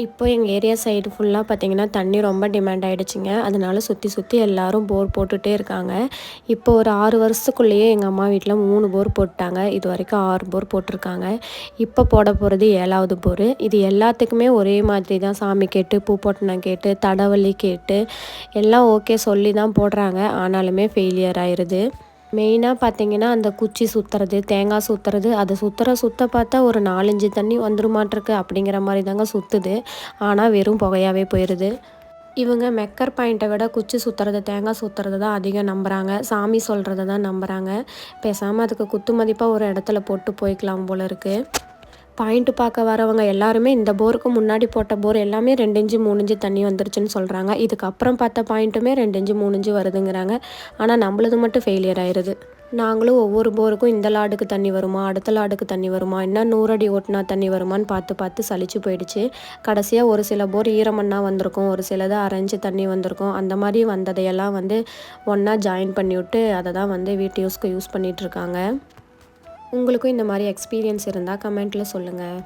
இப்போ எங்கள் area side ஃபுல்லாக பார்த்திங்கன்னா தண்ணி ரொம்ப டிமாண்ட் ஆகிடுச்சிங்க. அதனால சுற்றி சுற்றி எல்லோரும் போர் போட்டுகிட்டே இருக்காங்க. இப்போ ஒரு 6 வருஷத்துக்குள்ளேயே எங்கள் அம்மா வீட்டில் 3 போர் போட்டாங்க. இது வரைக்கும் 6 போர் போட்டிருக்காங்க. இப்போ போட போகிறது 7வது போர். இது எல்லாத்துக்குமே ஒரே மாதிரி தான், சாமி கேட்டு பூப்பொட்டனம் கேட்டு தடவலி கேட்டு எல்லாம் ஓகே சொல்லி தான் போடுறாங்க. ஆனாலுமே ஃபெயிலியர் ஆயிடுது. மெயினாக பார்த்தீங்கன்னா அந்த குச்சி சுற்றுறது, தேங்காய் சுற்றுறது, அதை சுற்ற பார்த்தா ஒரு 4, 5 தண்ணி வந்துருமாட்டிருக்கு அப்படிங்கிற மாதிரி தாங்க சுற்றுது. ஆனால் வெறும் புகையாவே போயிடுது. இவங்க மெக்கர் பாயிண்ட்டை விட குச்சி சுற்றுறது, தேங்காய் சுற்றுறது தான் அதிகம் நம்புகிறாங்க. சாமி சொல்கிறத தான் நம்புகிறாங்க. பேசாமல் அதுக்கு குத்து மதிப்பாக ஒரு இடத்துல போட்டு போய்க்கலாம் போல இருக்குது. பாயிண்ட்டு பார்க்க வரவங்க எல்லாருமே இந்த போருக்கு முன்னாடி போட்ட போர் எல்லாமே 2 இன்ச்சு 3 இன்ச்சு தண்ணி வந்துருச்சுன்னு சொல்கிறாங்க. இதுக்கப்புறம் பார்த்த பாயிண்ட்டுமே 2 இன்ச்சு 3 இன்ச்சு வருதுங்கிறாங்க. ஆனால் நம்மளது மட்டும் ஃபெயிலியர் ஆயிடுது. நாங்களும் ஒவ்வொரு போருக்கும் இந்த லாடுக்கு தண்ணி வருமா, அடுத்த லாடுக்கு தண்ணி வருமா, இன்னும் 100 அடி ஓட்டினா தண்ணி வருமானு பார்த்து பார்த்து சலிச்சு போயிடுச்சு. கடைசியாக ஒரு சில போர் ஈரமண்ணா வந்திருக்கும், ஒரு சிலது அரை இன்ச்சு தண்ணி வந்திருக்கும். அந்த மாதிரி வந்ததையெல்லாம் ஒன்றா ஜாயின் பண்ணி விட்டு அதை தான் வீட்டு யூஸ்க்கு யூஸ் பண்ணிகிட்ருக்காங்க. உங்களுக்கும் இந்த மாதிரி எக்ஸ்பீரியன்ஸ் இருந்தால் கமெண்ட்டில் சொல்லுங்கள்.